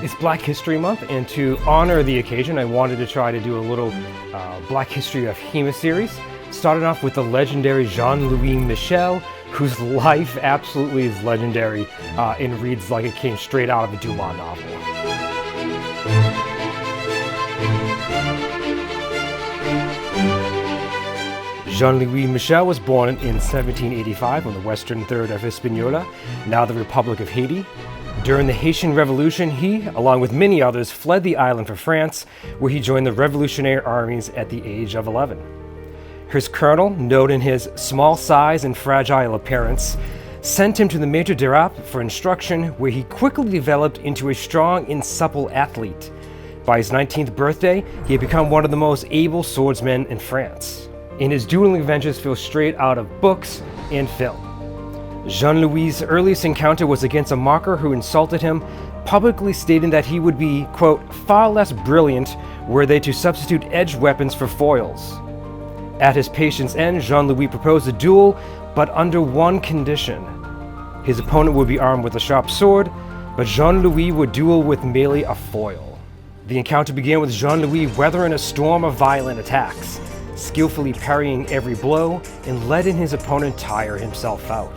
It's Black History Month, and to honor the occasion, I wanted to try to do a little Black History of HEMA series. Started off with the legendary Jean-Louis Michel, whose life absolutely is legendary and reads like it came straight out of a Dumas novel. Jean-Louis Michel was born in 1785 on the western third of Hispaniola, now the Republic of Haiti. During the Haitian Revolution, he, along with many others, fled the island for France, where he joined the revolutionary armies at the age of 11. His colonel, known in his small size and fragile appearance, sent him to the Maître for instruction, where he quickly developed into a strong and supple athlete. By his 19th birthday, he had become one of the most able swordsmen in France, and his dueling adventures fell straight out of books and film. Jean-Louis' earliest encounter was against a mocker who insulted him, publicly stating that he would be, quote, far less brilliant were they to substitute edged weapons for foils. At his patience end, Jean-Louis proposed a duel, but under one condition. His opponent would be armed with a sharp sword, but Jean-Louis would duel with merely a foil. The encounter began with Jean-Louis weathering a storm of violent attacks, skillfully parrying every blow and letting his opponent tire himself out.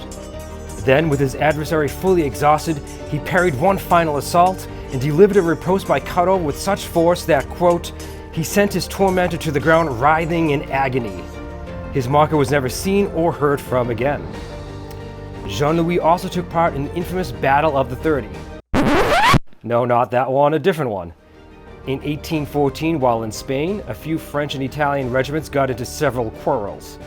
Then, with his adversary fully exhausted, he parried one final assault and delivered a riposte by Cutto with such force that, quote, he sent his tormentor to the ground writhing in agony. His mocker was never seen or heard from again. Jean-Louis also took part in the infamous Battle of the 30. No, not that one, a different one. In 1814, while in Spain, a few French and Italian regiments got into several quarrels.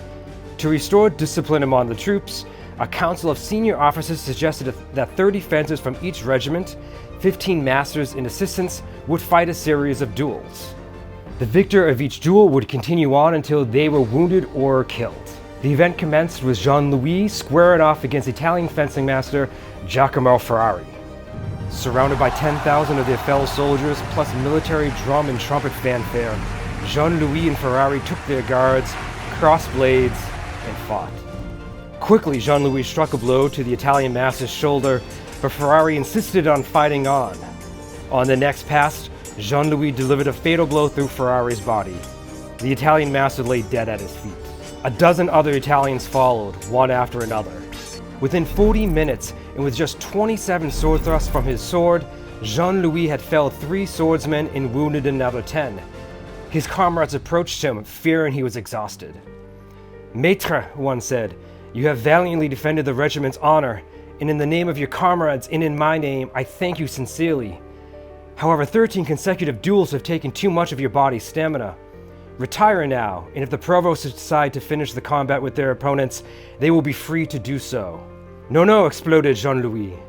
To restore discipline among the troops, a council of senior officers suggested that 30 fencers from each regiment, 15 masters and assistants, would fight a series of duels. The victor of each duel would continue on until they were wounded or killed. The event commenced with Jean-Louis squaring off against Italian fencing master Giacomo Ferrari. Surrounded by 10,000 of their fellow soldiers, plus military drum and trumpet fanfare, Jean-Louis and Ferrari took their guards, crossed blades, and fought. Quickly, Jean-Louis struck a blow to the Italian master's shoulder, but Ferrari insisted on fighting on. On the next pass, Jean-Louis delivered a fatal blow through Ferrari's body. The Italian master lay dead at his feet. A dozen other Italians followed, one after another. Within 40 minutes, and with just 27 sword thrusts from his sword, Jean-Louis had felled 3 swordsmen and wounded another 10. His comrades approached him, fearing he was exhausted. Maître, one said, you have valiantly defended the regiment's honor, and in the name of your comrades and in my name, I thank you sincerely. However, 13 consecutive duels have taken too much of your body's stamina. Retire now, and if the provosts decide to finish the combat with their opponents, they will be free to do so. No, exploded Jean-Louis.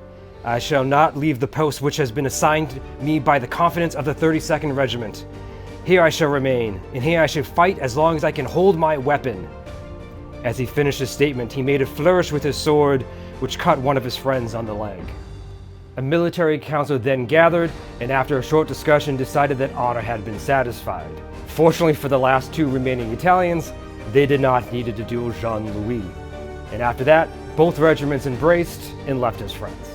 I shall not leave the post which has been assigned me by the confidence of the 32nd Regiment. Here I shall remain, and here I shall fight as long as I can hold my weapon. As he finished his statement, he made a flourish with his sword, which cut one of his friends on the leg. A military council then gathered, and after a short discussion decided that honor had been satisfied. Fortunately for the last 2 remaining Italians, they did not need to duel Jean-Louis. And after that, both regiments embraced and left as friends.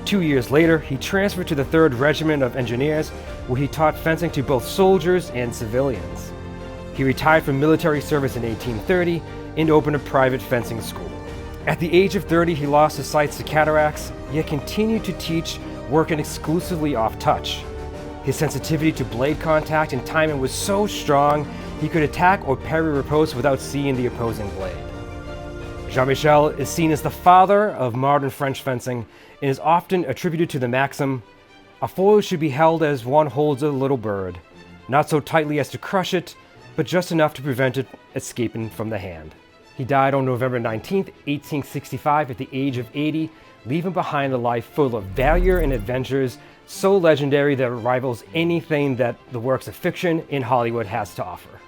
2 years later, he transferred to the 3rd Regiment of Engineers, where he taught fencing to both soldiers and civilians. He retired from military service in 1830 and opened a private fencing school. At the age of 30, he lost his sight to cataracts, yet continued to teach, working exclusively off touch. His sensitivity to blade contact and timing was so strong, he could attack or parry riposte without seeing the opposing blade. Jean-Michel is seen as the father of modern French fencing and is often attributed to the maxim, a foil should be held as one holds a little bird, not so tightly as to crush it, but just enough to prevent it escaping from the hand. He died on November 19, 1865 at the age of 80, leaving behind a life full of valor and adventures so legendary that it rivals anything that the works of fiction in Hollywood has to offer.